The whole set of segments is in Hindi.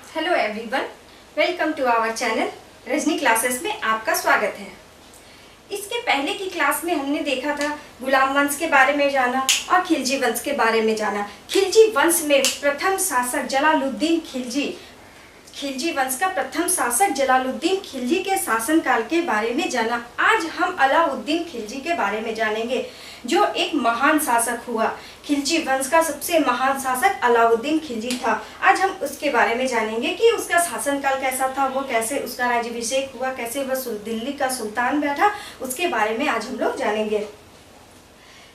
Hello everyone, welcome to our channel Rajni classes में आपका स्वागत है। इसके पहले की क्लास में हमने देखा था गुलाम वंश के बारे में जाना और खिलजी वंश के बारे में जाना। खिलजी वंश में प्रथम शासक जलालुद्दीन खिलजी वंश का प्रथम शासक जलालुद्दीन खिलजी के शासनकाल के बारे में जाना। आज हम अलाउद्दीन खिलजी के बारे में जानेंगे, जो एक महान शासक हुआ। खिलजी वंश का सबसे महान शासक अलाउद्दीन खिलजी था। आज हम उसके बारे में जानेंगे कि उसका शासनकाल कैसा था, वो कैसे उसका राज्याभिषेक हुआ, कैसे वह दिल्ली का सुल्तान बैठा, उसके बारे में आज हम लोग जानेंगे।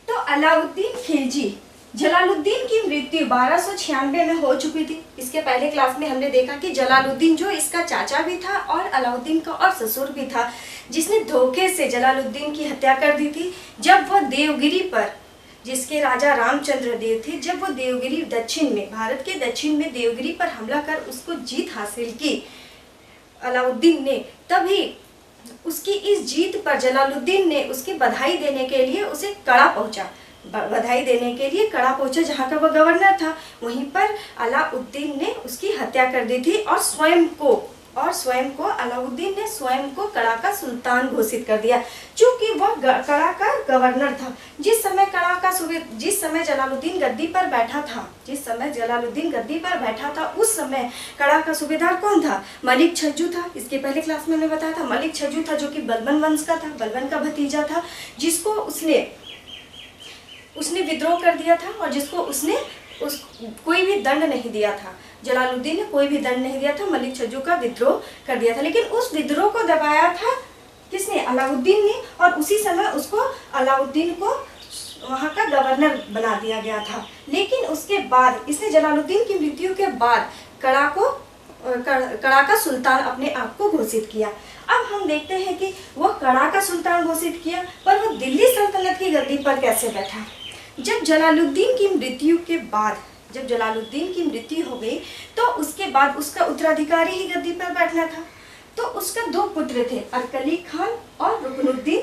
तो अलाउद्दीन खिलजी, जलालुद्दीन की मृत्यु 1296 में हो चुकी थी। इसके पहले क्लास में हमने देखा कि जलालुद्दीन जो इसका चाचा भी था और अलाउद्दीन का और ससुर भी था, जिसने धोखे से जलालुद्दीन की हत्या कर दी थी। जब वह देवगिरी पर, जिसके राजा रामचंद्र देव थे, जब वो देवगिरी दक्षिण में, भारत के दक्षिण में देवगिरी पर हमला कर उसको जीत हासिल की अलाउद्दीन ने, तभी उसकी इस जीत पर जलालुद्दीन ने उसकी बधाई देने के लिए उसे कड़ा पहुंचा। बधाई देने के लिए कड़ा पहुंचा, जहाँ का वह गवर्नर था। वहीं पर अलाउद्दीन ने उसकी हत्या कर दी थी और स्वयं को अलाउद्दीन ने स्वयं को कड़ा का सुल्तान घोषित कर दिया, क्योंकि वह कड़ा का गवर्नर था। जिस समय जलालुद्दीन गद्दी पर बैठा था, उस समय कड़ा का सूबेदार कौन था? मलिक छज्जू था। इसके पहले क्लास में हमने बताया था मलिक छज्जू था, जो कि बलबन वंश का था, बलबन का भतीजा था, जिसको उसने विद्रोह कर दिया था और जिसको उसने कोई भी दंड नहीं दिया था। जलालुद्दीन ने कोई भी दंड नहीं दिया था, मलिक छज्जू का विद्रोह कर दिया था। लेकिन उस विद्रोह को दबाया था किसने? अलाउद्दीन ने। और उसी समय अलाउद्दीन को वहां का गवर्नर बना दिया गया था। लेकिन उसके बाद इसने जलालुद्दीन की मृत्यु के बाद कड़ा का सुल्तान अपने आप को घोषित किया। अब हम देखते हैं कि वह कड़ा का सुल्तान घोषित किया, पर वो दिल्ली सल्तनत की गद्दी पर कैसे बैठा? जब जलालुद्दीन की मृत्यु हो गई, तो उसके बाद उसका उत्तराधिकारी ही गद्दी पर बैठना था। तो उसका दो पुत्र थे, अरकली खान और रुकनुद्दीन।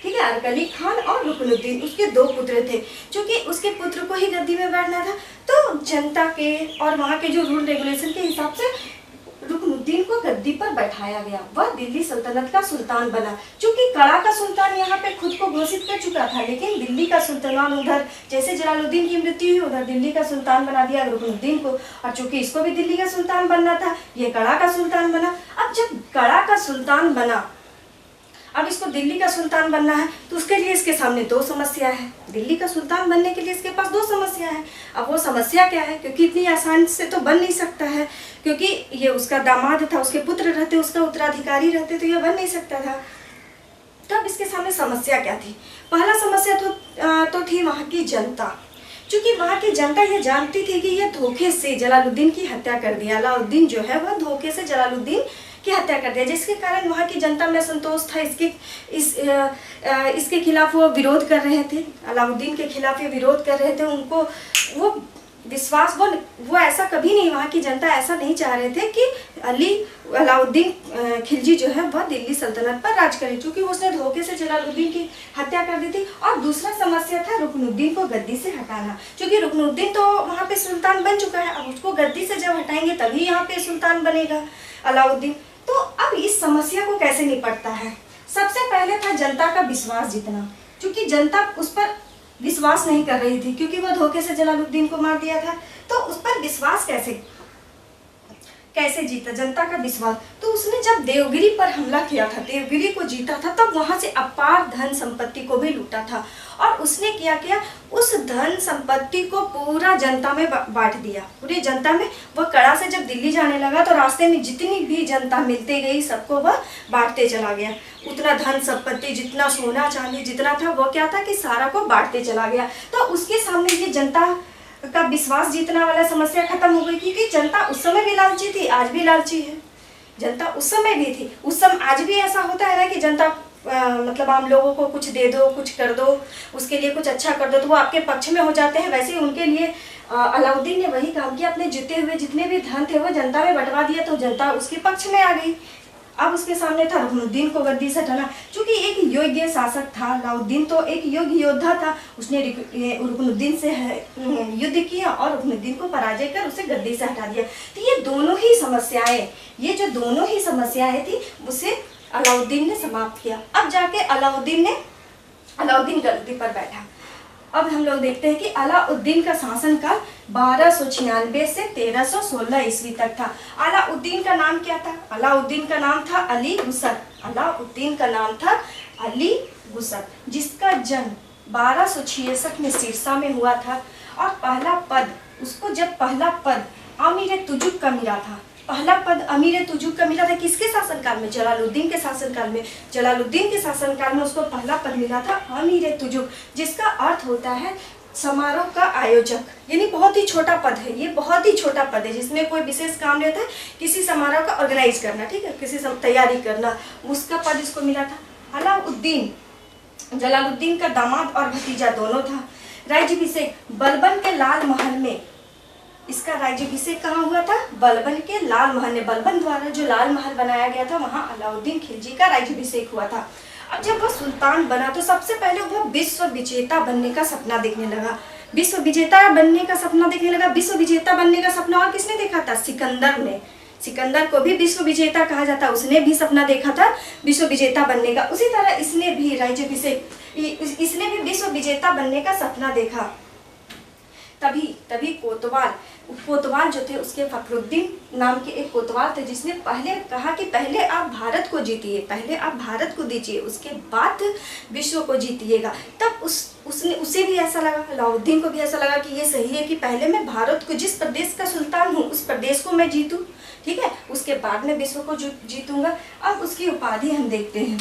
ठीक है, अरकली खान और रुकनुद्दीन, उसके दो पुत्र थे। क्योंकि उसके पुत्र को ही गद्दी में बैठना था, तो जनता के और वहाँ के जो रूल रेगुलेशन के हिसाब से रुकनुद्दीन को गद्दी पर बैठाया गया। वह दिल्ली सल्तनत का सुल्तान बना। क्योंकि कड़ा का सुल्तान यहाँ पे खुद को घोषित कर चुका था, लेकिन दिल्ली का सुल्तान उधर, जैसे जलालुद्दीन की मृत्यु हुई, उधर दिल्ली का सुल्तान बना दिया रुकनुद्दीन को। और चूंकि इसको भी दिल्ली का सुल्तान बनना था, ये कड़ा का सुल्तान बना। अब जब कड़ा का सुल्तान बना, अब इसको दिल्ली का सुल्तान बनना है, तो उसके लिए इसके सामने दो समस्या है। दिल्ली का सुल्तान बनने के लिए इसके पास दो समस्या है। अब वो समस्या क्या है? क्योंकि इतनी आसान से तो बन नहीं सकता है, क्योंकि ये उसका दामाद था, उसके पुत्र रहते, उसका उत्तराधिकारी रहते, तो ये बन नहीं सकता था। तब इसके सामने समस्या क्या थी? पहला समस्या तो थी वहाँ की जनता। क्योंकि वहाँ की जनता ये जानती थी कि ये धोखे से जलालुद्दीन की हत्या कर दिया। अलाउद्दीन जो है वह धोखे से जलालुद्दीन की हत्या कर दिया, जिसके कारण वहाँ की जनता में असंतोष था। इसके खिलाफ वो विरोध कर रहे थे, अलाउद्दीन के खिलाफ ये विरोध कर रहे थे। उनको वो विश्वास, वो ऐसा कभी नहीं, वहाँ की जनता ऐसा नहीं चाह रहे थे कि अलाउद्दीन खिलजी जो है वह दिल्ली सल्तनत पर राज करे, क्योंकि उसने धोखे से जलालुद्दीन की हत्या कर दी थी। और दूसरा समस्या था रुकनुद्दीन को गद्दी से हटाना, क्योंकि रुकनुद्दीन तो वहाँ पे सुल्तान बन चुका है। अब उसको गद्दी से जब हटाएंगे तभी यहाँ पे सुल्तान बनेगा अलाउद्दीन। तो अब इस समस्या को कैसे निपटता है? सबसे पहले था जनता का विश्वास जीतना, क्योंकि जनता उस पर विश्वास नहीं कर रही थी, क्योंकि वह धोखे से जलालुद्दीन को मार दिया था। तो उस पर विश्वास कैसे जीता जनता का विश्वास? तो उसने जब देवगिरी पर हमला किया था, देवगिरी को जीता था, तब वहां से अपार धन संपत्ति को भी लूटा था। और उसने क्या किया? उस धन संपत्ति को पूरा जनता में बांट दिया, पूरी जनता में। वह कड़ा से जब दिल्ली जाने लगा, तो रास्ते में जितनी भी जनता मिलते गई, सबको वह बांटते चला गया। उतना धन संपत्ति, जितना सोना चांदी जितना था, वो क्या था कि सारा को बांटते चला गया। तो उसके सामने ये जनता का विश्वास जीतना वाला समस्या खत्म हो गई, क्योंकि जनता उस समय भी लालची थी, आज भी लालची है। जनता उस समय भी थी, उस समय आज भी ऐसा होता है ना कि जनता मतलब आम लोगों को कुछ दे दो, कुछ कर दो, उसके लिए कुछ अच्छा कर दो, तो वो आपके पक्ष में हो जाते हैं। वैसे ही उनके लिए अलाउद्दीन ने वही काम किया, अपने जीते हुए जितने भी धन थे वो जनता में बंटवा दिया, तो जनता उसके पक्ष में आ गई। अब उसके सामने था रुकनुद्दीन को गद्दी से हटाना। चूंकि एक योग्य शासक था अलाउद्दीन, तो एक योग्य योद्धा था, उसने रुकनुद्दीन से युद्ध किया और रुकनुद्दीन को पराजय कर उसे गद्दी से हटा दिया। तो ये दोनों ही समस्याएं, ये जो दोनों ही समस्याएं थी उसे अलाउद्दीन ने समाप्त किया। अब जाके अलाउद्दीन गद्दी पर बैठा। अब हम लोग देखते हैं कि अलाउद्दीन का शासनकाल 1296 से 1316 ईस्वी तक था। अलाउद्दीन का नाम क्या था? अलाउद्दीन का नाम था अली गुसर। अलाउद्दीन का नाम था अली गुसर, जिसका जन्म 1266 में सिरसा में हुआ था। और पहला पद अमीर तुजुक का मिला था। पहला पद अमीर तुजुक का मिला था किसके शासनकाल में? जलालुद्दीन के शासनकाल में। जलालुद्दीन के शासनकाल में उसको पहला पद मिला था अमीर तुजुक, जिसका अर्थ होता है समारोह का आयोजक। यानी बहुत ही छोटा पद है, ये बहुत ही छोटा पद है जिसमें कोई विशेष काम रहता है, किसी समारोह का ऑर्गेनाइज करना, ठीक है, किसी तैयारी करना, उसका पद इसको मिला था। अलाउद्दीन जलालुद्दीन का दामाद और भतीजा दोनों था। राज्याभिषेक बलबन के लाल महल में, इसका राज्याभिषेक कहाँ हुआ था? बलबन के लाल महल में। बलबन द्वारा जो लाल महल बनाया गया था वहाँ अलाउद्दीन खिलजी का राज्याभिषेक हुआ था। अब जब वह सुल्तान बना तो सबसे पहले वह विश्व विजेता बनने का सपना देखने लगा। विश्व विजेता बनने का सपना देखने लगा। विश्व विजेता बनने का सपना और किसने देखा था? सिकंदर ने। सिकंदर को भी विश्व विजेता कहा जाता, उसने भी सपना देखा था विश्व विजेता बनने का। उसी तरह इसने भी राज्याभिषेक, इसने भी विश्व विजेता बनने का सपना देखा। तभी कोतवाल जो थे, उसके फखरुद्दीन नाम के एक कोतवाल थे, जिसने पहले कहा कि पहले आप भारत को जीतिए, पहले आप भारत को दीजिए, उसके बाद विश्व को जीतिएगा। तब उसे भी ऐसा लगा, अलाउद्दीन को भी ऐसा लगा कि ये सही है कि पहले मैं भारत को, जिस प्रदेश का सुल्तान हूँ उस प्रदेश को मैं जीतूँ, ठीक है, उसके बाद में विश्व को जीतूंगा। अब उसकी उपाधि हम देखते हैं।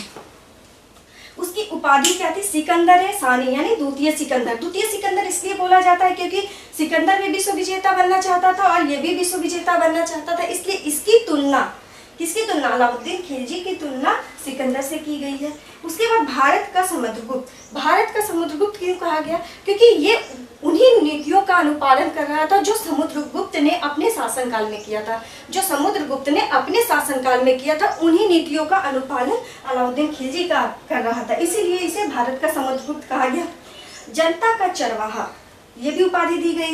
उसकी उपाधि क्या थी? सिकंदर सानी, यानी द्वितीय सिकंदर। द्वितीय सिकंदर इसलिए बोला जाता है क्योंकि सिकंदर भी विश्व विजेता बनना चाहता था और ये भी विश्व विजेता बनना चाहता था, इसलिए इसकी तुलना, किसकी तुलना? अलाउद्दीन खिलजी की तुलना सिकंदर से की गई है। उसके बाद भारत का समुद्रगुप्त। भारत का समुद्रगुप्त क्यों कहा गया? क्योंकि ये उन्हीं नीतियों का अनुपालन कर रहा था जो समुद्रगुप्त ने अपने शासनकाल में किया था। जो समुद्रगुप्त ने अपने शासनकाल में किया था, उन्हीं नीतियों का अनुपालन अलाउद्दीन खिलजी का कर रहा था, इसीलिए इसे भारत का समुद्रगुप्त कहा गया। जनता का चरवाहा, ये भी उपाधि दी गई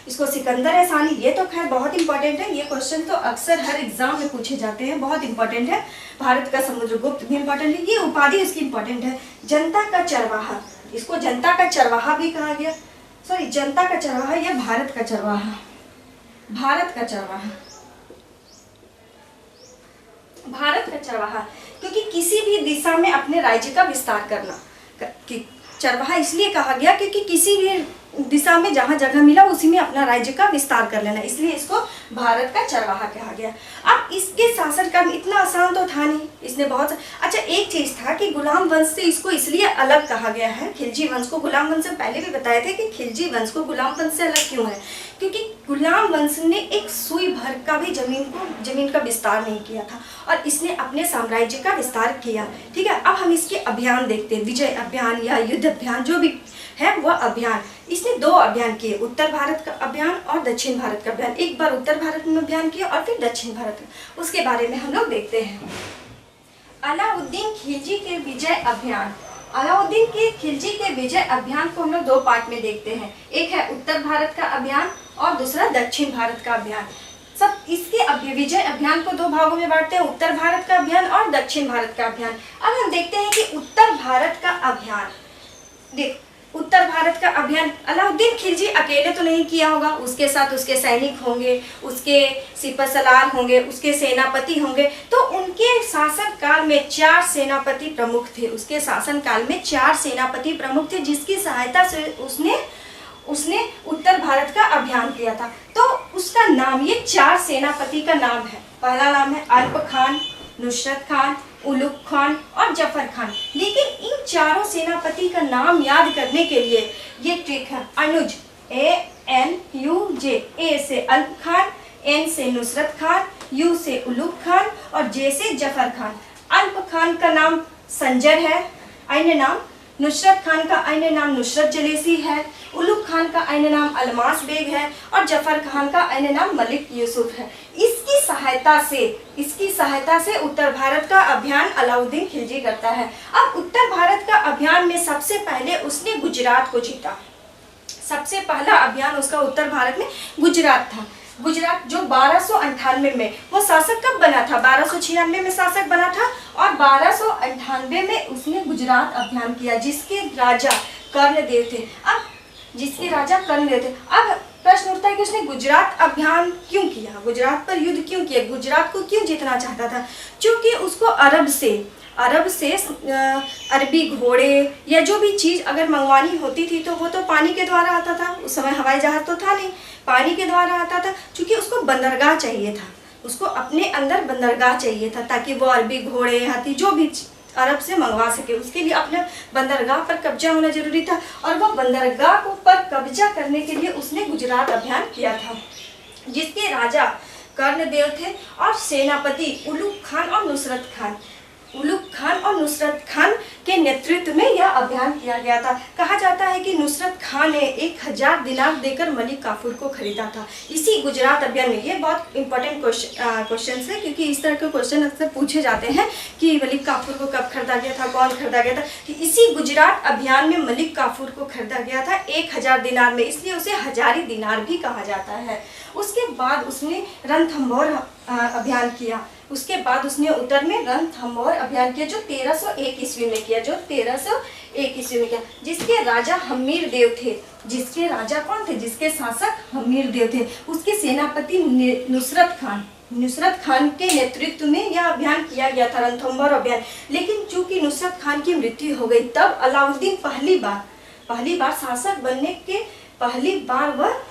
इसको सिकंदर सानी। ये तो खैर बहुत इंपॉर्टेंट है, ये क्वेश्चन तो अक्सर हर एग्जाम में पूछे जाते हैं, बहुत इंपॉर्टेंट है। भारत का समुद्रगुप्त भी इंपॉर्टेंट है, ये उपाधि इसकी इंपॉर्टेंट है। जनता का चरवाहा, इसको जनता का चरवाहा भी कहा गया। सॉरी, जनता का चरवाहा या भारत का चरवाहा, भारत का चरवाहा, भारत का चरवाहा, क्योंकि किसी भी दिशा में अपने राज्य का विस्तार करना। चरवाहा इसलिए कहा गया क्योंकि किसी भी दिशा में जहाँ जगह मिला उसी में अपना राज्य का विस्तार कर लेना, इसलिए इसको भारत का चरवाहा कहा गया। अब इसके शासनकाल इतना आसान तो था नहीं, इसने बहुत अच्छा एक चीज था कि गुलाम वंश से इसको इसलिए अलग कहा गया है। खिलजी वंश को गुलाम वंश से पहले भी बताए थे कि खिलजी वंश को गुलाम वंश से अलग क्यों है, क्योंकि गुलाम वंश ने एक सुई भर का भी जमीन का विस्तार नहीं किया था और इसने अपने साम्राज्य का विस्तार किया। ठीक है, अब हम इसके अभियान देखते हैं, विजय अभियान या युद्ध अभियान जो भी है वह अभियान। इसने 2 अभियान किए, उत्तर भारत का अभियान और दक्षिण भारत का अभियान। एक बार उत्तर भारत में अभियान किया और फिर दक्षिण भारत में, उसके बारे में हम लोग देखते हैं। अलाउद्दीन खिलजी के विजय अभियान। अलाउद्दीन के खिलजी के विजय अभियान को हम लोग 2 पार्ट में देखते हैं, एक है उत्तर भारत का अभियान और दूसरा दक्षिण भारत का अभियान। सब इसके विजय अभियान को 2 भागों में बांटते हैं, उत्तर भारत का अभियान और दक्षिण भारत का अभियान। अब हम देखते हैं कि उत्तर भारत का अभियान, देख उत्तर भारत का अभियान अलाउद्दीन खिलजी अकेले तो नहीं किया होगा, उसके साथ उसके सैनिक होंगे, उसके सिपहसालार होंगे, उसके सेनापति होंगे। तो उनके शासन काल में 4 सेनापति प्रमुख थे, उसके शासन काल में 4 सेनापति प्रमुख थे, जिसकी सहायता से उसने उत्तर भारत का अभियान किया था। तो उसका नाम, ये 4 सेनापति का नाम है। पहला नाम है अल्प खान, नुसरत खान, उलुग खान और जफर खान। लेकिन इन चारों सेनापति का नाम याद करने के लिए ये ट्रिक है, अनुज, ANUJ, A से अल्प खान, N से नुसरत खान, U से उलुग खान और J से जफर खान। अल्प खान का नाम संजर है, अन्य नाम। नुसरत खान का अन्य नाम नुसरत जलेसी है, उलुग खान का अन्य नाम अलमास बेग है और जफर खान का अन्य नाम मलिक यूसुफ है। इसकी सहायता से उत्तर भारत का अभियान अलाउद्दीन खिलजी करता है। अब उत्तर भारत का अभियान में सबसे पहले उसने गुजरात को जीता। सबसे पहला अभियान उसका उत्तर भारत में गुजरात था। गुजरात जो 1298 में, वो शासक कब बना था? 1296 में शासक बना था और 1298 में उसने गुजरात अभियान किया, जिसके राजा कर्णदेव थे। अब प्रश्न उठता है कि उसने गुजरात अभियान क्यों किया, गुजरात पर युद्ध क्यों किया, गुजरात को क्यों जीतना चाहता था? क्योंकि उसको अरब से अरबी घोड़े या जो भी चीज़ अगर मंगवानी होती थी तो वो तो पानी के द्वारा आता था। उस समय हवाई जहाज तो था नहीं, पानी के द्वारा आता था। क्योंकि उसको बंदरगाह चाहिए था, उसको अपने अंदर बंदरगाह चाहिए था ताकि वो अरबी घोड़े, हाथी जो भी अरब से मंगवा सके। उसके लिए अपने बंदरगाह पर कब्जा होना जरूरी था और वह बंदरगाह को पर कब्जा करने के लिए उसने गुजरात अभियान किया था, जिसके राजा कर्णदेव थे और सेनापति उलुग खान और नुसरत खान के नेतृत्व में यह अभियान किया गया था। कहा जाता है कि नुसरत खान ने 1000 दिनार देकर मलिक काफूर को खरीदा था इसी गुजरात अभियान में। ये बहुत इंपॉर्टेंट क्वेश्चन है, क्योंकि इस तरह के क्वेश्चन अक्सर पूछे जाते हैं कि मलिक काफूर को कब खरीदा गया था, कौन खरीदा गया था। कि इसी गुजरात अभियान में मलिक काफूर को खरीदा गया था 1000 दिनार में, इसलिए उसे हजारी दिनार भी कहा जाता है। उसके बाद उसने रणथंभौर अभियान किया। उसके बाद उसने उत्तर में रणथंभौर अभियान किया, जो 1301 ईस्वी में किया, जिसके राजा हमीर देव थे। जिसके राजा कौन थे? जिसके शासक हमीर देव थे। उसके सेनापति नुसरत खान के नेतृत्व में यह अभियान किया गया था, रणथंभौर अभियान। लेकिन चूंकि नुसरत खान की मृत्यु हो गई, तब अलाउद्दीन पहली बार शासक बनने के पहली बार वह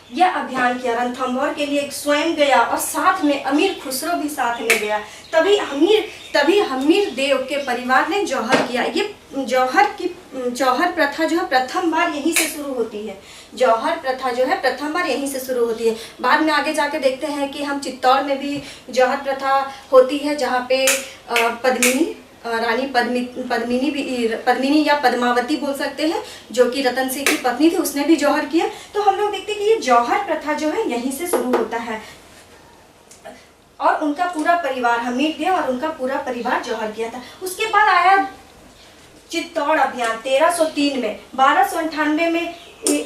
यह अभियान किया। रणथंभौर के लिए स्वयं गया और साथ में अमीर खुसरो भी साथ में गया। तभी हमीर देव के परिवार ने जौहर किया। ये जौहर प्रथा जो है प्रथम बार यहीं से शुरू होती है। जौहर प्रथा जो है प्रथम बार यहीं से शुरू होती है। बाद में आगे जाके देखते हैं कि हम चित्तौड़ में भी जौहर प्रथा होती है, जहाँ पे रानी पद्मिनी या पद्मावती बोल सकते हैं, जो कि रतन सिंह की पत्नी थी, उसने भी जौहर किया। तो हम लोग देखते हैं कि ये जौहर प्रथा जो है यहीं से शुरू होता है और उनका पूरा परिवार, हमीर देव और उनका पूरा परिवार जौहर किया था। उसके बाद आया चित्तौड़ अभियान 1303 में, 1298 में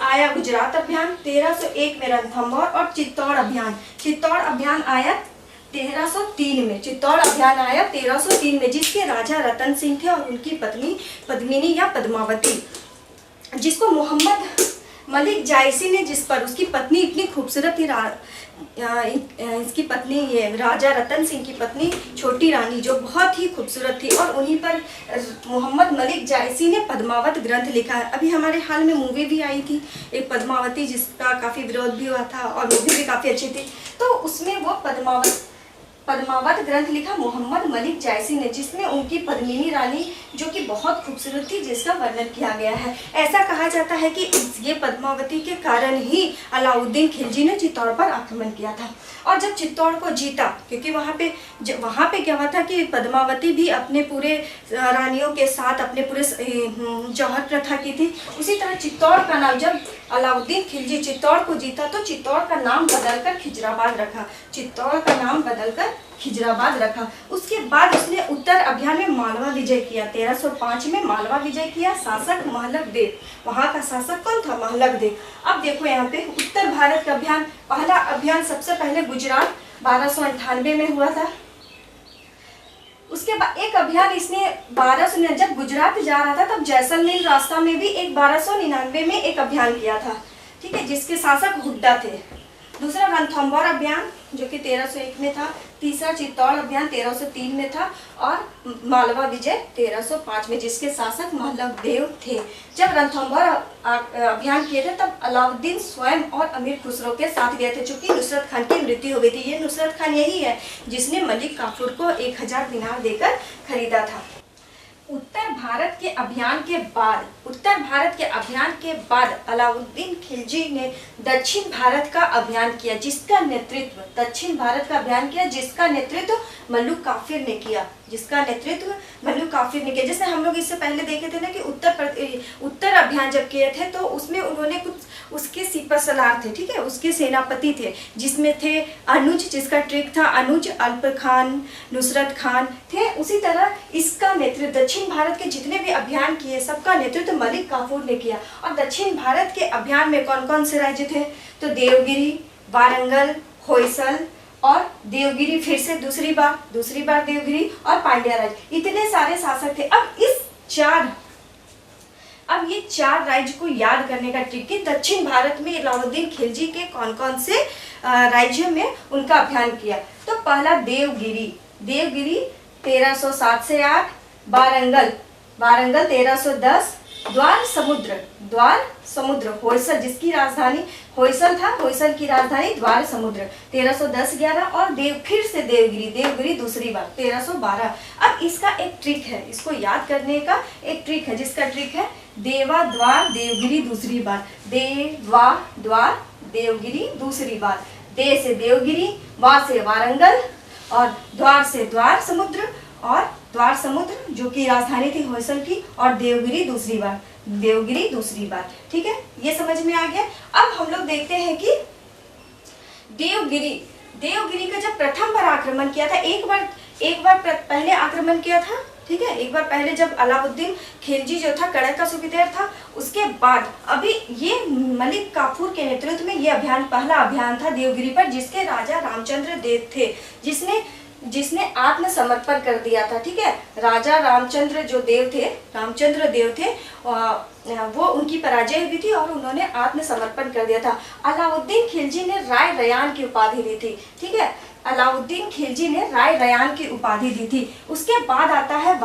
आया गुजरात अभियान, 1301 में रणथंभौर और चित्तौड़ अभियान आया 1303 में। चित्तौड़ अभियान आया 1303 में, जिसके राजा रतन सिंह थे और उनकी पत्नी पद्मिनी या पद्मावती, जिसको मोहम्मद मलिक जायसी ने, जिस पर उसकी पत्नी इतनी खूबसूरत थी, इसकी पत्नी ये राजा रतन सिंह की पत्नी छोटी रानी, जो बहुत ही खूबसूरत थी, और उन्हीं पर मोहम्मद मलिक जायसी ने पद्मावत ग्रंथ लिखा है। अभी हमारे हाल में मूवी भी आई थी एक पद्मावती, जिसका काफ़ी विरोध भी हुआ था और मूवी भी काफ़ी अच्छी थी। तो उसमें वो पद्मावत ग्रंथ लिखा मोहम्मद मलिक जायसी ने, जिसमें उनकी पद्मिनी रानी जो कि बहुत खूबसूरत थी, जिसका वर्णन किया गया है। ऐसा कहा जाता है कि ये पद्मावती के कारण ही अलाउद्दीन खिलजी ने चित्तौड़ पर आक्रमण किया था। और जब चित्तौड़ को जीता, क्योंकि वहाँ पे क्या हुआ था कि पद्मावती भी अपने पूरे रानियों के साथ अपने पूरे जौहर प्रथा की थी, उसी तरह चित्तौड़ का नाम, जब अलाउद्दीन खिलजी चित्तौड़ को जीता तो चित्तौड़ का नाम बदलकर खिजराबाद रखा। उसके बाद उसने उत्तर अभियान में मालवा विजय किया, 1305 में मालवा विजय किया। शासक महलक देव, वहाँ का शासक कौन था? महलक देव। अब देखो यहाँ पे उत्तर भारत का अभियान, पहला अभियान सबसे पहले गुजरात 1298 में हुआ था। उसके बाद एक अभियान इसने 1200, जब गुजरात जा रहा था तब जैसलमेर रास्ता में भी एक 1299 में एक अभियान किया था, ठीक है, जिसके शासक हुड्डा थे। दूसरा रणथंभौर अभियान जो कि 1301 में था। तीसरा चित्तौड़ अभियान 1303 में था और मालवा विजय 1305 में, जिसके शासक महलक देव थे। जब रणथंभौर अभियान किए थे तब अलाउद्दीन स्वयं और अमीर खुसरो के साथ गए थे, चूंकि नुसरत खान की मृत्यु हो गई थी। ये नुसरत खान यही है जिसने मलिक काफूर को 1000 दिनार देकर खरीदा था। उत्तर भारत के अभियान के बाद अलाउद्दीन खिलजी ने दक्षिण भारत का अभियान किया, जिसका नेतृत्व मल्लुक काफिर ने किया, जिसका नेतृत्व मल्लुक काफिर ने किया। जैसे हम लोग इससे पहले देखे थे ना कि उत्तर अभियान जब किए थे तो उसमें उन्होंने कुछ उसके सिपहसालार थे, ठीक है, उसके सेनापति थे, जिसमें थे अनुज, जिसका ट्रिक था अनुज, अल्प खान, नुसरत खान थे। उसी तरह इसका नेतृत्व दक्षिण भारत के जितने भी अभियान किए सबका नेतृत्व मलिक काफूर ने किया। और दक्षिण भारत के अभियान में कौन कौन से राज्य थे? तो देवगिरी, वारंगल, होयसल और देवगिरी, फिर से दूसरी बार देवगिरी और पांड्या राज्य, इतने सारे शासक थे। अब ये चार राज्य को याद करने का ट्रिक कि दक्षिण भारत में अलाउद्दीन खिलजी के कौन कौन से राज्यों में उनका अभियान किया। तो पहला देवगिरी 1307 से 8, वारंगल 1310, द्वार समुद्र होयसल, जिसकी राजधानी होयसल था, होयसल की राजधानी द्वार समुद्र 1310-11, और फिर से देवगिरी दूसरी बार 1312। अब इसका एक ट्रिक है, इसको याद करने का एक ट्रिक है, जिसका ट्रिक है देवा द्वार देवगिरी दूसरी बार, देवा द्वार देवगिरी दूसरी बार, दे से देवगिरी, वा से वारंगल और द्वार से द्वार समुद्र, और द्वार समुद्र जो कि राजधानी थी होयसल की, और देवगिरी दूसरी बार। ठीक है, ये समझ में आ गया। अब हम लोग देखते हैं कि देवगिरी का जब प्रथम बार आक्रमण किया था, एक बार पहले आक्रमण किया था, ठीक है, एक बार पहले जब अलाउद्दीन खिलजी जो था कड़क का सूबेदार था, उसके बाद अभी ये मलिक काफूर के नेतृत्व में ये अभियान, पहला अभियान था देवगिरी पर, जिसके राजा रामचंद्र देव थे, जिसने आत्मसमर्पण कर दिया था। ठीक है, राजा रामचंद्र देव थे, वो उनकी पराजय हुई थी और उन्होंने आत्मसमर्पण कर दिया था। अलाउद्दीन खिलजी ने राय रयान की उपाधि दी थी। ठीक है, अलाउद्दीन खिलजी ने राय रयान की उपाधि दी थी। उसके बाद आता है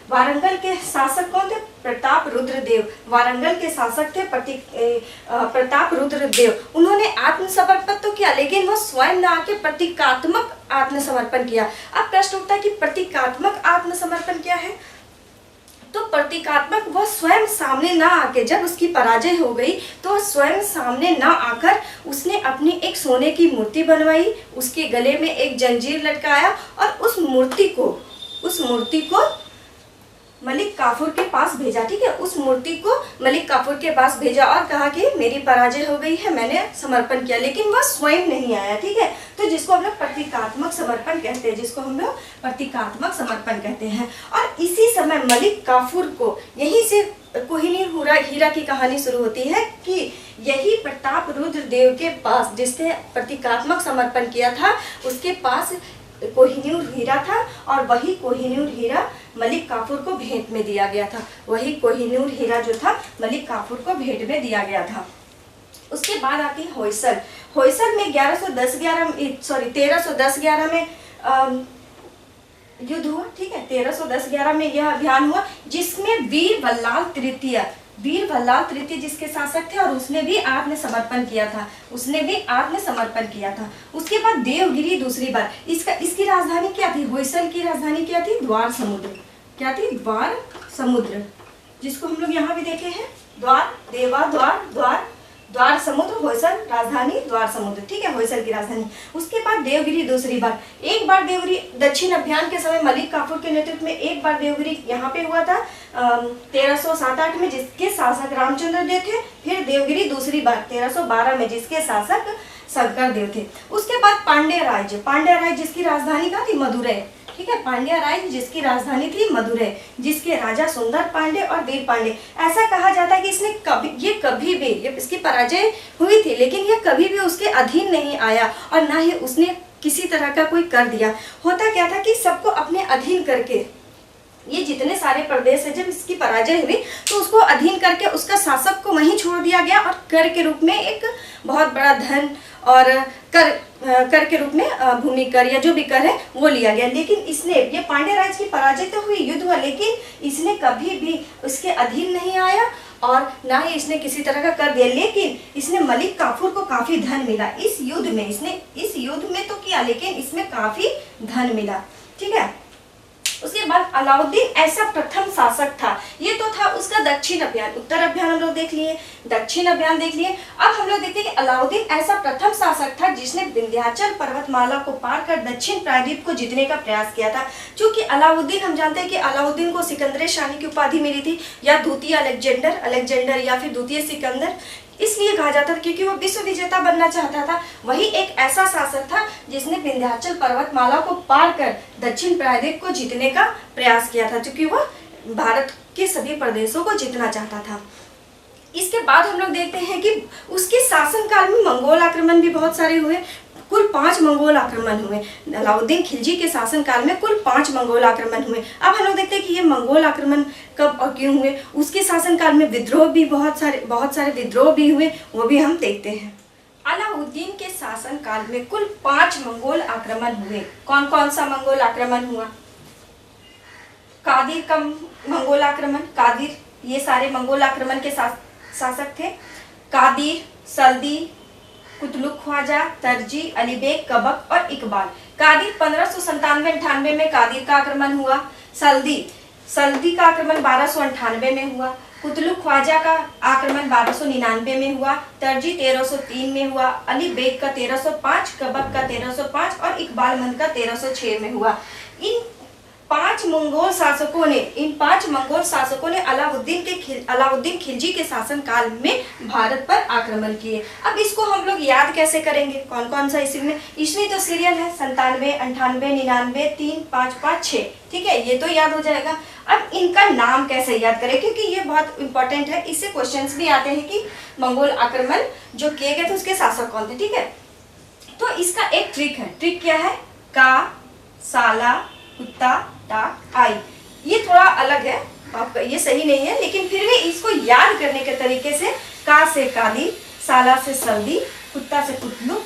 वारंगल के शासक कौन थे? प्रताप रुद्र देव। वारंगल के शासक थे प्रताप रुद्र देव। उन्होंने आत्मसमर्पण तो किया, लेकिन वो स्वयं न आके प्रतीकात्मक आत्मसमर्पण किया। अब प्रश्न उठता है कि प्रतीकात्मक आत्मसमर्पण क्या है? तो प्रतीकात्मक, वह स्वयं सामने ना आके, जब उसकी पराजय हो गई तो स्वयं सामने ना आकर उसने अपनी एक सोने की मूर्ति बनवाई, उसके गले में एक जंजीर लटकाया और उस मूर्ति को मलिक काफूर के पास भेजा। ठीक है, उस मूर्ति को मलिक काफूर के पास भेजा और कहा कि मेरी पराजय हो गई है, मैंने समर्पण किया, लेकिन वह स्वयं नहीं आया। ठीक है, तो जिसको हम लोग प्रतीकात्मक समर्पण कहते हैं, और इसी समय मलिक काफूर को, यहीं से कोहिनूर हीरा की कहानी शुरू होती है कि यही प्रताप रुद्र देव के पास, जिसने प्रतीकात्मक समर्पण किया था, उसके पास कोहिनूर हीरा था, और वही कोहिनूर हीरा मलिक काफूर को भेंट में दिया गया था। वही कोहिनूर हीरा जो था मलिक काफूर को भेंट में दिया गया था। उसके बाद आती है होयसल में 1310-11 में युद्ध हुआ। ठीक है, 1310-11 में यह अभियान हुआ, जिसमें वीर बल्लाल तृतीय जिसके शासक थे, और उसने भी आत्मसमर्पण किया था। उसके बाद देवगिरी दूसरी बार, इसकी राजधानी क्या थी? होयसल की राजधानी क्या थी? द्वार समुद्र, जिसको हम लोग यहाँ भी देखे हैं, द्वार समुद्र, होयसल राजधानी द्वार समुद्र। ठीक है, होयसल की राजधानी। उसके बाद देवगिरी दूसरी बार, एक बार देवगिरी दक्षिण अभियान के समय मलिक काफूर के नेतृत्व में एक बार देवगिरी यहाँ पे हुआ था 1307-8 में, जिसके शासक रामचंद्र देव थे। फिर देवगिरी दूसरी बार 1312 में, जिसके शासक शंकर देव थे। उसके बाद पांड्या राज्य जिसकी राजधानी कहाँ थी? मदुरै। ठीक है, पांड्या राज्य जिसकी राजधानी थी मदुरै, जिसके राजा सुंदर पांडे और वीर पांडे। ऐसा कहा जाता है कि इसकी पराजय हुई थी, लेकिन ये कभी भी उसके अधीन नहीं आया और ना ही उसने किसी तरह का कोई कर दिया। होता क्या था कि सबको अपने अधीन करके, ये जितने सारे प्रदेश है, जब इसकी पराजय हुई तो उसको अधीन करके उसका शासक को वहीं छोड़ दिया गया, और कर के रूप में एक बहुत बड़ा धन और कर के रूप में भूमि कर या जो भी कर है वो लिया गया। लेकिन ये पांड्या राज्य की पराजय तो हुई, युद्ध हुआ, लेकिन इसने कभी भी उसके अधीन नहीं आया और ना ही इसने किसी तरह का कर दिया। लेकिन इसने मलिक काफूर को काफी धन मिला इस युद्ध में। इसने इस युद्ध में तो किया, लेकिन इसमें काफी धन मिला। ठीक है, उसके बाद अलाउद्दीन ऐसा प्रथम शासक था, ये तो था उसका दक्षिण अभियान। उत्तर अभियान हम लोग देख लिए, दक्षिण अभियान देख लिए। अब हम लोग देखते हैं कि अलाउद्दीन ऐसा प्रथम शासक था जिसने विंध्याचल पर्वतमाला को पार कर दक्षिण प्रायद्वीप को जीतने का प्रयास किया था। क्योंकि अलाउद्दीन, हम जानते हैं कि अलाउद्दीन को सिकंदर शाही की उपाधि मिली थी, या द्वितीय अलेक्जेंडर या फिर द्वितीय सिकंदर, इसलिए कहा जाता था क्योंकि वो विश्व विजेता बनना चाहता था। वही एक ऐसा शासक था जिसने विंध्याचल पर्वतमाला को पार कर दक्षिण प्रायद्वीप को जीतने का प्रयास किया था, क्योंकि वह भारत के सभी प्रदेशों को जीतना चाहता था। इसके बाद हम लोग देखते हैं कि उसके शासनकाल में मंगोल आक्रमण भी बहुत सारे हुए। कुल 5 मंगोल आक्रमण हुए। अलाउद्दीन खिलजी के शासनकाल में कुल 5 मंगोल आक्रमण हुए। अब हम लोग देखते हैं कि ये मंगोल आक्रमण कब और क्यों हुए। उसके शासनकाल में विद्रोह भी बहुत सारे विद्रोह भी हुए, वो भी हम देखते हैं। अलाउद्दीन के शासनकाल में कुल 5 मंगोल आक्रमण हुए। कौन कौन सा मंगोल आक्रमण हुआ? कादिर का मंगोल आक्रमण, कादिर, ये सारे मंगोल आक्रमण के शासक थे। कादिर, सल्दी, कुतलुक ख्वाजा, तरजी, अलीबेग, कबक और इकबाल। कादिर 1597-98 में कादिर का आक्रमण हुआ। सल्दी का आक्रमण 1298 में हुआ। कुतलुक ख्वाजा का आक्रमण 1299 में हुआ। तरजी 1303 में हुआ। अलीबेग का 1305, कबक का 1305 और इकबाल मंद का 1306 में हुआ। इन 5 मंगोल शासकों ने अलाउद्दीन खिलजी के शासनकाल में भारत पर आक्रमण किए। अब इसको हम लोग याद कैसे करेंगे? कौन कौन सा ईस्वी में? ईस्वी तो सीरियल है, 97, 98, 99, 3, 5, 5, 6, ठीक है, ये तो याद हो जाएगा। अब इनका नाम कैसे याद करें, क्योंकि ये बहुत इंपॉर्टेंट है। इससे क्वेश्चंस भी आते हैं कि मंगोल आक्रमण जो किए गए थे उसके शासक कौन थे, ठीक है। तो इसका एक ट्रिक है। ट्रिक क्या है? का, साला, कुत्ता, टा, आई। ये थोड़ा अलग है, आपका ये सही नहीं है, लेकिन फिर भी इसको याद करने के तरीके से का से कादिर, साला से सल्दी, कुत्ता से कुतलुक,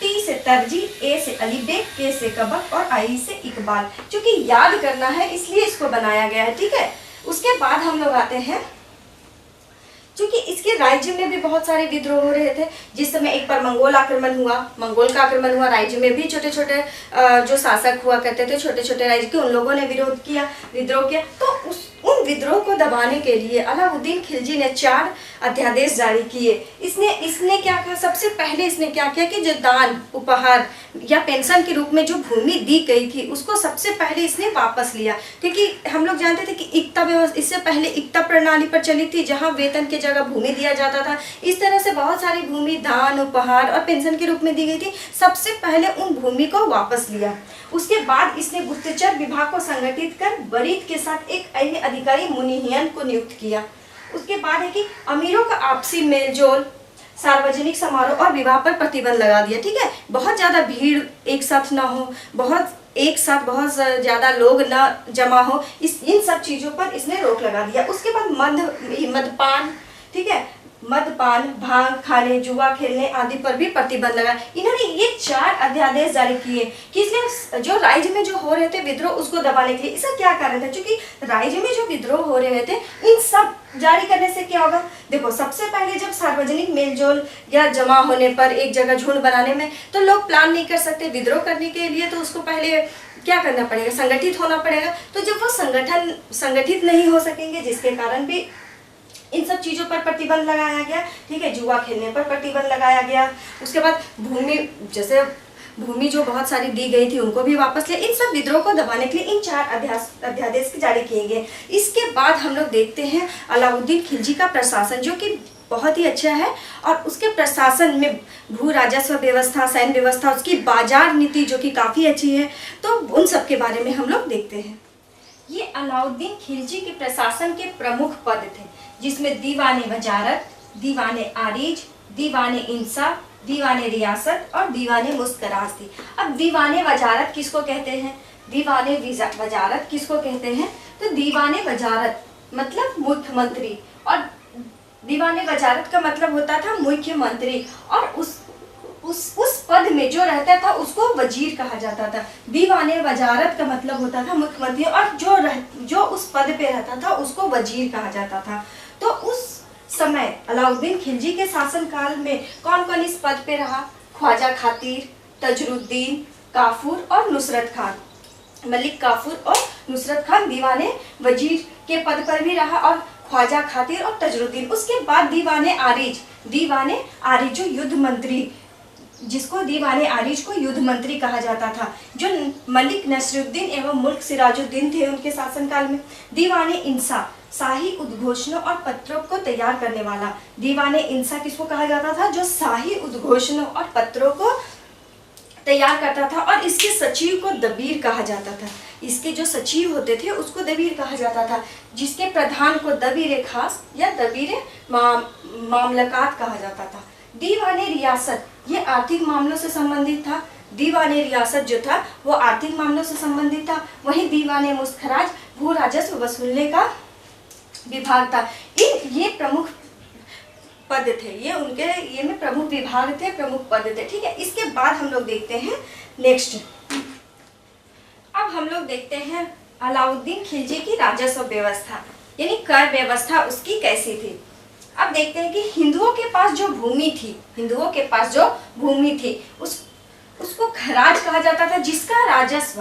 टी से तरजी, ए से अलीबेग, के से कबक और आई से इकबाल। क्योंकि याद करना है इसलिए इसको बनाया गया है, ठीक है। उसके बाद हम लोग आते हैं, क्योंकि इसके राज्य में भी बहुत सारे विद्रोह हो रहे थे। जिस समय एक बार मंगोल का आक्रमण हुआ, राज्य में भी छोटे छोटे जो शासक हुआ करते थे, छोटे छोटे राज्य के, उन लोगों ने विद्रोह किया। तो उन विद्रोह को दबाने के लिए अलाउद्दीन खिलजी ने 4 अध्यादेश जारी किए। इसने क्या कहा? सबसे पहले इसने क्या किया कि जो दान, उपहार या पेंशन के रूप में जो भूमि दी गई थी उसको सबसे पहले इसने वापस लिया। क्योंकि हम लोग जानते थे कि इक्ता व्यवस्था, इससे पहले इक्ता प्रणाली प्रचलित थी जहां वेतन की जगह भूमि दिया जाता था। इस तरह से बहुत सारी भूमि दान, उपहार और पेंशन के रूप में दी गई थी। सबसे पहले उन भूमि को वापस लिया। उसके बाद इसने गुप्तचर विभाग को संगठित कर वरीद के साथ एक अन्य अधिकारी मुनिहियन को नियुक्त किया। उसके बाद है कि अमीरों का आपसी मेलजोल, सार्वजनिक समारोह और विवाह पर प्रतिबंध लगा दिया, ठीक है। बहुत ज्यादा भीड़ एक साथ ना हो, बहुत ज्यादा लोग ना जमा हो, इन सब चीजों पर इसने रोक लगा दिया। उसके बाद मदपान, ठीक है, मदपान, भांग खाने, जुआ खेलने आदि पर भी प्रतिबंध लगा। इन्होंने ये 4 अध्यादेश जारी किए कि इसलिए जो राज्य में जो हो रहे थे विद्रोह उसको दबाने के लिए। इसका क्या कारण था? क्योंकि राज्य में जो विद्रोह हो रहे थे, इन सब जारी करने से क्या होगा? देखो, सबसे पहले जब सार्वजनिक मेलजोल या जमा होने पर एक जगह झुंड बनाने में तो लोग प्लान नहीं कर सकते। विद्रोह करने के लिए तो उसको पहले क्या करना पड़ेगा? संगठित होना पड़ेगा। तो जब वो संगठित नहीं हो सकेंगे, जिसके कारण भी इन सब चीजों पर प्रतिबंध लगाया गया, ठीक है। जुआ खेलने पर प्रतिबंध लगाया गया। उसके बाद भूमि जो बहुत सारी दी गई थी उनको भी वापस लिया। इन सब विद्रोह को दबाने के लिए इन 4 अध्यादेश जारी किए गए। इसके बाद हम लोग देखते हैं अलाउद्दीन खिलजी का प्रशासन, जो कि बहुत ही अच्छा है। और उसके प्रशासन में भू राजस्व व्यवस्था, सैन्य व्यवस्था, उसकी बाजार नीति जो कि काफी अच्छी है। तो उन सब के बारे में हम लोग देखते हैं। ये अलाउद्दीन खिलजी के प्रशासन के प्रमुख पद थे, जिसमें दीवाने वजारत, दीवाने आरिज, दीवाने इंसाफ, दीवाने रियासत और दीवाने मुस्तराज थी। अब दीवाने वजारत किसको कहते हैं? दीवाने वजारत किसको कहते हैं? तो दीवाने वजारत मतलब मुख्यमंत्री, और दीवाने वजारत का मतलब होता था मुख्यमंत्री, और उस पद में जो रहता था उसको वजीर कहा जाता था। दीवाने वजारत का मतलब होता था मुख्यमंत्री, और जो उस पद पे रहता था उसको वजीर कहा जाता था। तो उस समय अलाउद्दीन खिलजी के शासनकाल में कौन कौन इस पद पे रहा? ख्वाजा खातिर, तजरुद्दीन, काफूर और नुसरत खान। मलिक काफूर और नुसरत खान दीवाने वजीर के पद पर भी रहा, और ख्वाजा खातिर और तजरुद्दीन। उसके बाद दीवाने आरिज जो युद्ध मंत्री, जिसको दीवाने आरिज को युद्ध मंत्री कहा जाता था, जो मलिक नसरुद्दीन एवं मुल्क सिराजुद्दीन थे उनके शासनकाल में। दीवाने इंसा शाही उद्घोषणों और पत्रों को तैयार करने वाला। दीवाने इंसा किसको कहा जाता था? जो शाही उद्घोषणों और पत्रों को तैयार करता था, और इसके सचिव को दबीर कहा जाता था। इसके जो सचिव होते थे उसको दबीर कहा जाता था, जिसके प्रधान को दबीर खास या दबीर मामलकात कहा जाता था। दीवाने रियासत ये आर्थिक मामलों से संबंधित था। दीवाने रियासत जो था वो आर्थिक मामलों से संबंधित था। वहीं दीवाने मुस्तखराज भू राजस्व वसूलने का विभाग था। ये प्रमुख पद थे, ये में प्रमुख विभाग थे, प्रमुख पद थे। ठीक है, इसके बाद हम लोग देखते हैं नेक्स्ट। अब हम लोग देखते हैं अलाउद्दीन खिलजी की राजस्व व्यवस्था, यानी कर व्यवस्था उसकी कैसी थी। अब देखते हैं कि हिंदुओं के पास जो भूमि थी उसको खराज कहा जाता था, जिसका राजस्व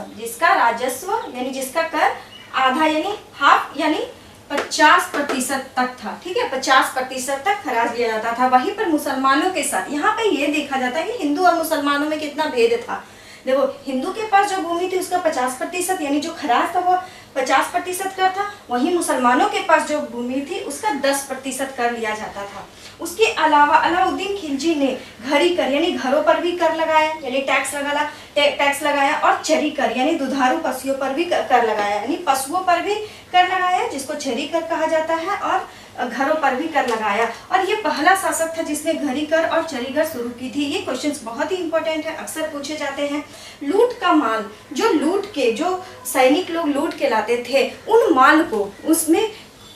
यानी जिसका कर आधा यानी हाफ यानी 50% तक था। ठीक है, 50% तक खराज लिया जाता था। वहीं पर मुसलमानों के साथ यहाँ पे ये देखा जाता है कि हिंदू और मुसलमानों में कितना भेद था। देखो, हिंदू के पास जो भूमि थी उसका 50% यानी जो खराज था वो 50% कर था। वहीं मुसलमानों के पास जो भूमि थी उसका 10% कर लिया जाता था। उसके अलावा अलाउद्दीन खिलजी ने घड़ी कर यानी घरों पर भी कर लगाया, यानी टैक्स लगाया, और चरी कर यानी दुधारू पशुओं पर भी कर लगाया, यानी पशुओं पर भी कर लगाया, जिसको चरी कर कहा जाता है, और घरों पर भी कर लगाया। और ये पहला शासक था जिसने घड़ी कर और चरी कर शुरू की थी। ये क्वेश्चंस बहुत ही इंपॉर्टेंट है, अक्सर पूछे जाते हैं। लूट का माल, जो सैनिक लोग लूट के लाते थे, उन माल को उसमें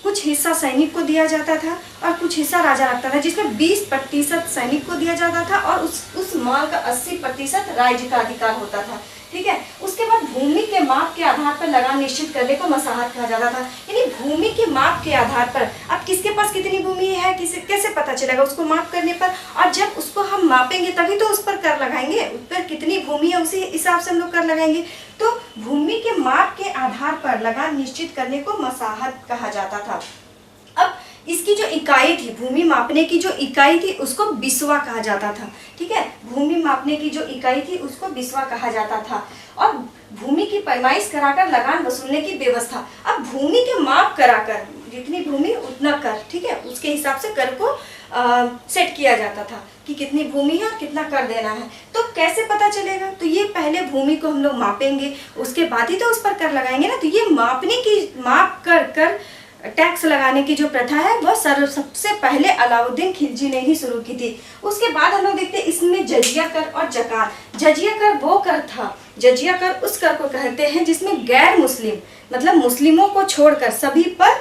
कुछ हिस्सा सैनिक को दिया जाता था और कुछ हिस्सा राजा रखता था, जिसमें 20% सैनिक को दिया जाता था और उस माल का 80% राज्य का अधिकार होता था। ठीक है, उसके बाद भूमि के माप के आधार पर लगान निश्चित करने को मसाहत कहा जाता था। यानी भूमि के माप के आधार पर अब किसके पास कितनी भूमि है कैसे पता चलेगा? उसको माप करने पर, और जब उसको हम मापेंगे तभी तो उस पर कर लगाएंगे। उस पर कितनी भूमि है उसी हिसाब से हम लोग कर लगाएंगे। तो भूमि के माप के आधार पर लगान निश्चित करने को मसाहत कहा जाता था। अब इसकी जो इकाई थी, भूमि मापने की जो इकाई थी उसको बिस्वा कहा जाता था। ठीक है, भूमि मापने की जो इकाई थी उसको बिस्वा कहा जाता था। और भूमि की पैमाइश कराकर लगान वसूलने की व्यवस्था। अब भूमि के माप कराकर, जितनी भूमि उतना कर, ठीक है, उसके हिसाब से कर को सेट किया जाता था कि कितनी भूमि है और कितना कर देना है। तो कैसे पता चलेगा? तो ये पहले भूमि को हम लोग मापेंगे, उसके बाद ही तो उस पर कर लगाएंगे ना। तो ये माप कर टैक्स लगाने की जो प्रथा है वह सबसे पहले अलाउद्दीन खिलजी ने ही शुरू की थी। उसके बाद हम लोग देखते हैं इसमें जजिया कर और जकात। जजिया कर वो कर था, जजिया कर उस कर को कहते हैं जिसमें गैर मुस्लिम मतलब मुस्लिमों को छोड़कर सभी पर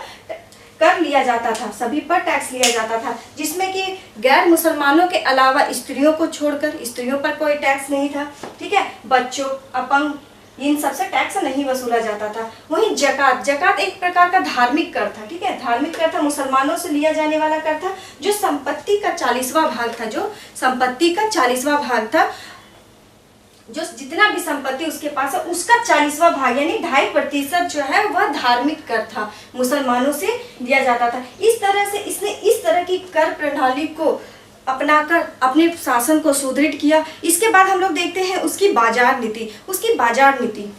कर लिया जाता था, सभी पर टैक्स लिया जाता था, जिसमें कि गैर मुसलमानों के अलावा स्त्रियों को छोड़कर स्त्रियों पर कोई टैक्स नहीं था। ठीक है, बच्चों, अपंग, इन सबसे टैक्स नहीं वसूला जाता था। वहीं जकात एक प्रकार का धार्मिक कर था। ठीक है, धार्मिक कर था, मुसलमानों से लिया जाने वाला कर था, जो संपत्ति का 40वां भाग था, जो संपत्ति का 40वां भाग था, जो जितना भी संपत्ति उसके पास है उसका 40वां भाग यानी 2.5% जो है वह धार्मिक कर था, मुसलमानों से लिया जाता था। इस तरह से इसने इस तरह की कर प्रणाली को अपनाकर अपने शासन को सुदृढ़ किया। इसके बाद हम लोग देखते हैं उसकी बाजार नीति।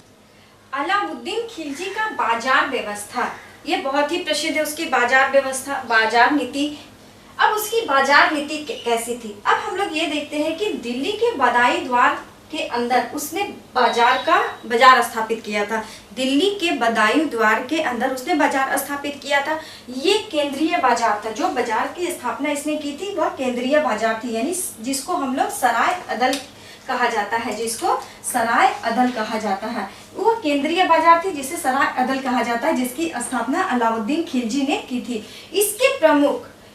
अलाउद्दीन खिलजी का बाजार व्यवस्था, ये बहुत ही प्रसिद्ध है उसकी बाजार व्यवस्था, बाजार नीति। अब उसकी बाजार नीति कैसी थी? अब हम लोग ये देखते हैं कि दिल्ली के बदाई द्वार के अंदर उसने बाजार स्थापित किया था। दिल्ली के बदायूं द्वार के अंदर उसने बाजार स्थापित किया था। ये केंद्रीय बाजार था, जो बाजार की स्थापना इसने की थी वह केंद्रीय बाजार थी, यानी जिसको हम लोग सराय अदल कहा जाता है, जिसको सराय अदल कहा जाता है। वो केंद्रीय बाजार थी जिसे सराय अदल कहा जाता है, जिसकी स्थापना अलाउद्दीन खिलजी ने की थी।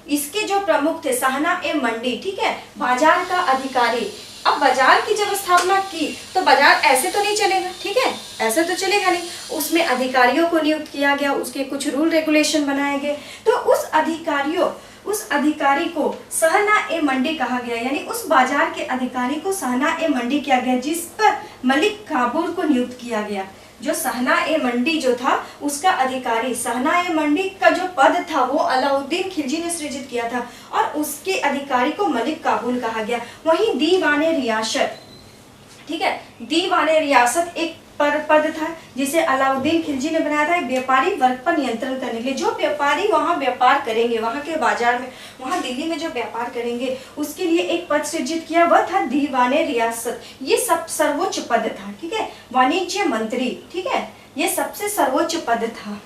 इसके जो प्रमुख थे शाहना ए मंडी, ठीक है, बाजार का अधिकारी। अब बाजार की जब स्थापना की तो बाजार ऐसे तो नहीं चलेगा, ठीक है, ऐसे तो चलेगा नहीं, उसमें अधिकारियों को नियुक्त किया गया, उसके कुछ रूल रेगुलेशन बनाए गए। तो उस अधिकारी को शाहना ए मंडी कहा गया, यानी उस बाजार के अधिकारी को शाहना ए मंडी किया गया, जिस पर मलिक काफूर को नियुक्त किया गया। जो सहना ए मंडी जो था उसका अधिकारी, सहना ए मंडी का जो पद था वो अलाउद्दीन खिलजी ने सृजित किया था और उसके अधिकारी को मलिक काबुल कहा गया। वहीं दीवाने रियासत, ठीक है, दीवाने रियासत एक पद था जिसे अलाउद्दीन खिलजी ने बनाया था एक व्यापारी वर्ग पर नियंत्रण करने के लिए। जो व्यापारी वहां व्यापार करेंगे, वहां के बाजार में, वहां दिल्ली में जो व्यापार करेंगे उसके लिए एक पद सृजित किया, वह था दीवाने रियासत। ये सब सर्वोच्च पद था, ठीक है, वाणिज्य मंत्री, ठीक है, ये सबसे सर्वोच्च पद था,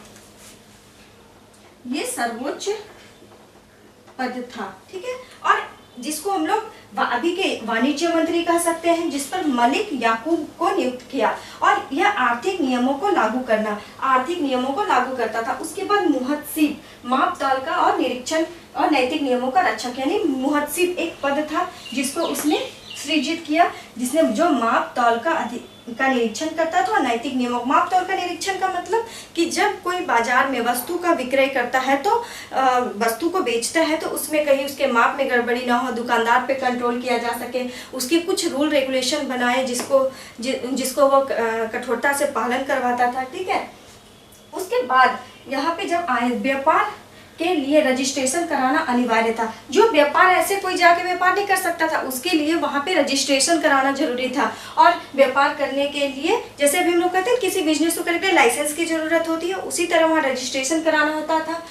ये सर्वोच्च पद था, ठीक है। और जिसको हम लोग अभी के वाणिज्य मंत्री कह सकते हैं, जिस पर मलिक याकूब को नियुक्त किया और यह आर्थिक नियमों को लागू करता था। उसके बाद मुहत्सिब, माप ताल का और निरीक्षण और नैतिक नियमों का रक्षक, यानी मुहत्सिब एक पद था जिसको उसने सृजित किया, जिसने जो माप तौल का निरीक्षण करता था। नैतिक नियमों, माप तौल का निरीक्षण का मतलब कि जब कोई बाजार में वस्तु का विक्रय करता है तो वस्तु को बेचता है तो उसमें कहीं उसके माप में गड़बड़ी ना हो, दुकानदार पे कंट्रोल किया जा सके, उसके कुछ रूल रेगुलेशन बनाए जिसको वो कठोरता से पालन करवाता था, ठीक है। उसके बाद यहाँ पे जब आए, व्यापार के लिए रजिस्ट्रेशन कराना अनिवार्य था। जो व्यापार ऐसे कोई जाके व्यापार नहीं कर सकता था, उसके लिए वहाँ पे रजिस्ट्रेशन कराना जरूरी था। और व्यापार करने के लिए, जैसे अभी हम लोग कहते हैं किसी बिजनेस को करने के लिए लाइसेंस की जरूरत होती है, उसी तरह वहाँ रजिस्ट्रेशन कराना होता था,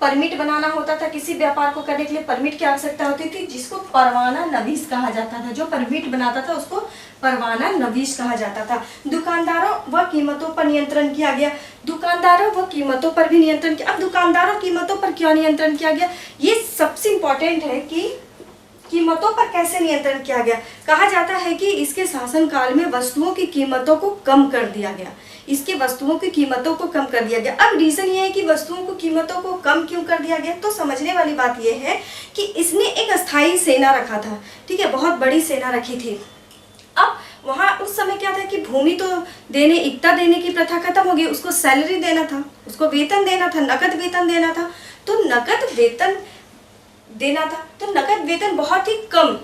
परमिट बनाना होता था। किसी व्यापार को करने के लिए परमिट की आवश्यकता होती थी, जिसको परवाना नवीस कहा जाता था। जो परमिट बनाता था उसको परवाना नवीस कहा जाता था। दुकानदारों व कीमतों पर नियंत्रण किया गया, दुकानदारों व कीमतों पर भी नियंत्रण किया। अब दुकानदारों कीमतों पर क्यों नियंत्रण किया गया, ये सबसे इम्पोर्टेंट है कि कीमतों पर कैसे नियंत्रण किया गया। कहा जाता है कि इसके शासनकाल में वस्तुओं की कीमतों को कम कर दिया गया, इसके वस्तुओं की कीमतों को कम कर दिया गया। अब रीजन ये है कि वस्तुओं को कीमतों को कम क्यों कर दिया गया, तो समझने वाली बात यह है कि इसने एक अस्थाई सेना रखा था, ठीक है, बहुत बड़ी सेना रखी थी। अब वहाँ उस समय क्या था कि भूमि तो इक्ता देने की प्रथा खत्म हो गई, उसको सैलरी देना था, उसको वेतन देना था, नकद वेतन देना था। तो नकद वेतन देना था, तो नकद वेतन बहुत ही कम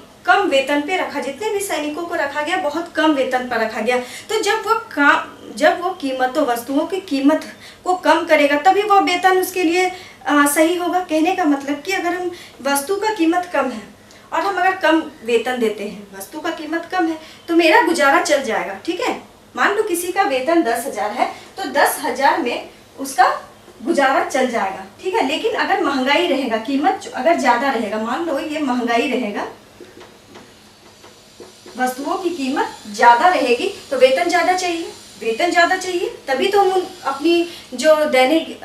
वेतन पे रखा, जितने भी सैनिकों को रखा गया बहुत कम वेतन पर रखा गया। तो जब वो कीमतों, वस्तुओं की कीमत को कम करेगा तभी वो वेतन उसके लिए सही होगा। कहने का मतलब कि अगर हम वस्तु का कीमत कम है और हम अगर कम वेतन देते हैं, वस्तु का कीमत कम है, तो मेरा गुजारा चल जाएगा, ठीक है। मान लो किसी का वेतन 10,000 है तो 10,000 में उसका गुजारा चल जाएगा, ठीक है। लेकिन अगर महंगाई रहेगा, कीमत अगर ज्यादा रहेगा, मान लो ये महंगाई रहेगा, वस्तुओं की कीमत ज्यादा रहेगी तो वेतन ज्यादा चाहिए, तभी तो हम अपनी जो दैनिक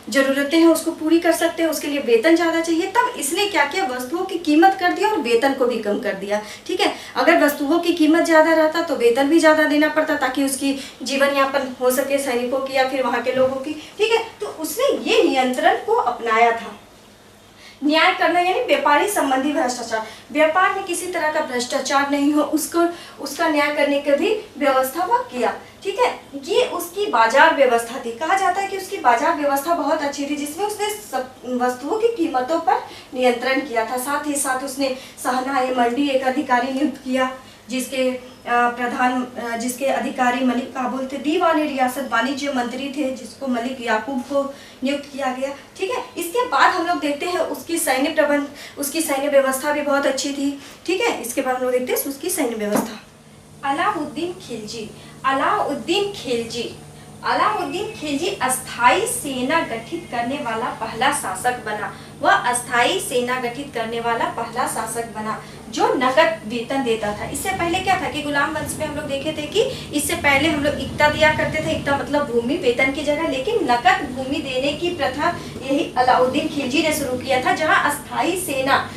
जरूरतें हैं उसको पूरी कर सकते हैं, उसके लिए वेतन ज्यादा चाहिए। तब इसने क्या किया, वस्तुओं की कीमत कर दिया और वेतन को भी कम कर दिया, ठीक है। अगर वस्तुओं की कीमत ज्यादा रहता तो वेतन भी ज्यादा देना पड़ता ताकि उसकी जीवन यापन हो सके, सैनिकों की या फिर वहां के लोगों की, ठीक है। तो उसने ये नियंत्रण को अपनाया था। न्याय करना यानी व्यापारी संबंधी भ्रष्टाचार, व्यापार में किसी तरह का भ्रष्टाचार नहीं हो, उसका न्याय करने की भी व्यवस्था वह किया, ठीक है। ये उसकी बाजार व्यवस्था थी। कहा जाता है कि उसकी बाजार व्यवस्था बहुत अच्छी थी, जिसमें उसने सब वस्तुओं की कीमतों पर नियंत्रण किया था। साथ ही साथ उसने सहना ए मंडी एक अधिकारी नियुक्त किया, जिसके अधिकारी मलिक काबुल थे। दीवाने रियासत वाणिज्य मंत्री थे, जिसको मलिक याकूब को नियुक्त किया गया, ठीक है। इसके बाद हम लोग देखते हैं उसकी सैन्य व्यवस्था भी बहुत अच्छी थी, ठीक है। इसके बाद हम लोग देखते हैं उसकी सैन्य व्यवस्था। अलाउद्दीन खिलजी अस्थाई सेना गठित करने वाला पहला शासक बना। वह अस्थाई सेना गठित करने वाला पहला शासक बना जो नकद वेतन देता था। इससे पहले क्या था कि गुलाम वंश में हम लोग देखे थे कि इससे पहले हम लोग इक्ता दिया करते थे, इक्ता मतलब भूमि वेतन की जगह, लेकिन नकद भूमि देने की प्रथा यही अलाउद्दीन खिलजी ने शुरू किया था, जहाँ अस्थाई सेना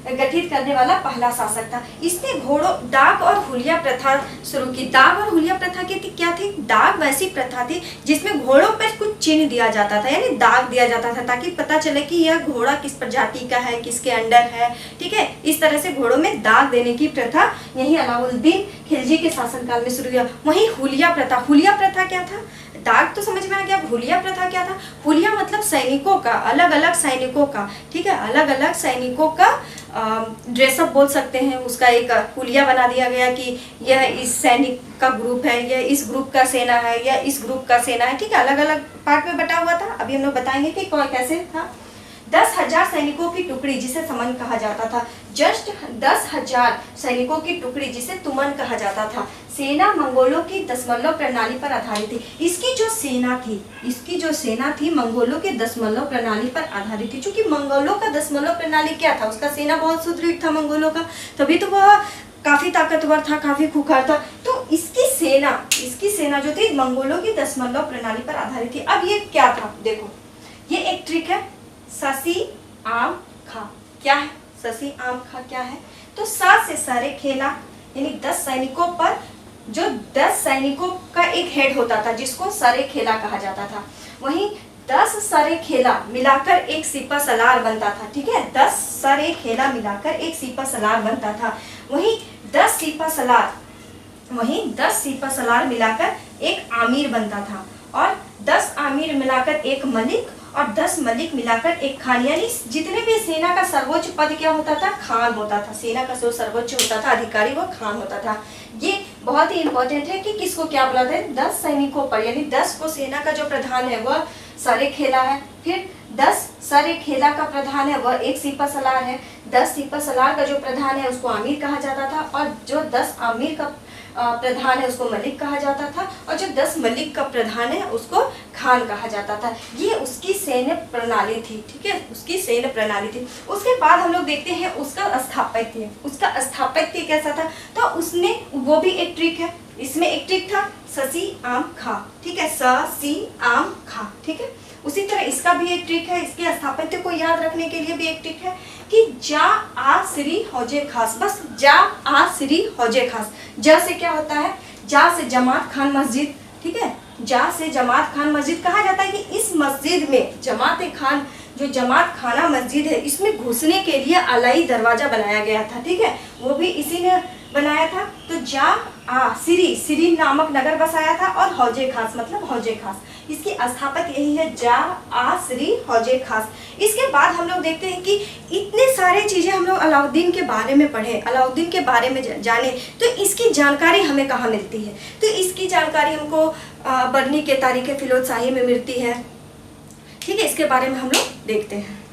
गठित करने वाला पहला शासक था। इसने घोड़ों, डाक और हुलिया प्रथा शुरू की। डाक और हुलिया प्रथा क्या थी, डाक वैसी प्रथा थी जिसमें घोड़ों पर कुछ चिन्ह दिया जाता था, यानी दाग दिया जाता था, ताकि पता चले कि यह घोड़ा किस प्रजाति का है, किसके अंडर है, ठीक है। इस तरह से घोड़ों में दाग देने की प्रथा यही अलाउद्दीन खिलजी के शासनकाल में शुरू हुआ। वहीं हुलिया प्रथा क्या था, दाग तो समझ में आ गया। हुलिया प्रथा क्या था, हुलिया मतलब सैनिकों का, अलग अलग सैनिकों का, ठीक है, अलग अलग सैनिकों का ड्रेसअप बोल सकते हैं, उसका एक हुलिया बना दिया गया कि यह इस सैनिक का ग्रुप है, यह इस ग्रुप का सेना है, या इस ग्रुप का सेना है। ठीक है, अलग अलग पार्ट में बटा हुआ था। अभी हम लोग बताएंगे कि कौन कैसे था। 10,000 सैनिकों की टुकड़ी जिसे समन कहा जाता था, जस्ट 10,000 सैनिकों की टुकड़ी जिसे तुमन कहा जाता था। सेना मंगोलों की दशमलव प्रणाली पर आधारित थी। इसकी जो सेना थी मंगोलों के दशमलव प्रणाली पर आधारित थी। क्योंकि मंगोलों का दशमलव प्रणाली क्या था, उसका सेना बहुत सुदृढ़ था मंगोलों का, तभी तो वह काफी ताकतवर था, काफी खूंखार था। तो इसकी सेना जो थी मंगोलों की दशमलव प्रणाली पर आधारित थी। अब ये क्या था, देखो ये एक ट्रिक है, ससी आम खा। क्या है ससी आम खा, क्या है? तो 7 से सारे खेला, यानी 10 सैनिकों पर, जो 10 सैनिकों का एक हेड होता था जिसको सरे खेला कहा जाता था। वहीं 10 सरे खेला मिलाकर एक सिपा सलार बनता था। ठीक है, 10 सरे खेला मिलाकर एक सिपा सलार बनता था। वहीं 10 सिपा सलार मिलाकर एक आमिर बनता था, और 10 आमिर मिलाकर एक मलिक, और 10 मलिक मिलाकर एक खान। यानी जितने भी सेना का सर्वोच्च पद क्या होता था, खान होता था। सेना का जो सर्वोच्च होता था अधिकारी वो खान होता था। ये बहुत ही इंपॉर्टेंट है कि किसको क्या बुलाते हैं, 10 सैनिकों पर, यानी 10 को सेना का जो प्रधान है वह सरे खेला है, फिर 10 सरे खेला का प्रधान है वह एक सिपा सलार है, 10 सिपा सलार का जो प्रधान है उसको आमिर कहा जाता था, और जो 10 आमिर का प्रधान है उसको मलिक कहा जाता था, और जो 10 मलिक का प्रधान है उसको खान कहा जाता था। ये उसकी सैन्य प्रणाली थी। ठीक है, उसकी सैन्य प्रणाली थी। उसके बाद हम लोग देखते हैं उसका स्थापत्य कैसा था। तो उसने, वो भी एक ट्रिक है, इसमें एक ट्रिक था, ससी आम खा। ठीक है, ससी आम खा। ठीक है, उसी तरह इसका भी एक ट्रिक है, इसके स्थापत्य को याद रखने के लिए भी एक ट्रिक है कि जा आ श्री हौजे खास। बस जा आ श्री हौजे खास। जा से क्या होता है, जा से जमात खान मस्जिद। ठीक है, जा से जमात खान मस्जिद कहा जाता है कि इस मस्जिद में जमात खान, जो जमात खाना मस्जिद है, इसमें घुसने के लिए अलाई दरवाजा बनाया गया था। ठीक है, वो भी इसी ने बनाया था। तो जा आ सिरी नामक नगर बसाया था, और हौजे खास मतलब हौजे खास। इसकी स्थापत्य यही है, जा आ श्री हौजे खास। इसके बाद हम लोग देखते हैं कि इतने सारे चीजें हम लोग अलाउद्दीन के बारे में पढ़े, अलाउद्दीन के बारे में जाने, तो इसकी जानकारी हमें कहाँ मिलती है? तो इसकी जानकारी हमको बरनी के तारीख फिरोज शाही में मिलती है। ठीक है, इसके बारे में हम लोग देखते हैं।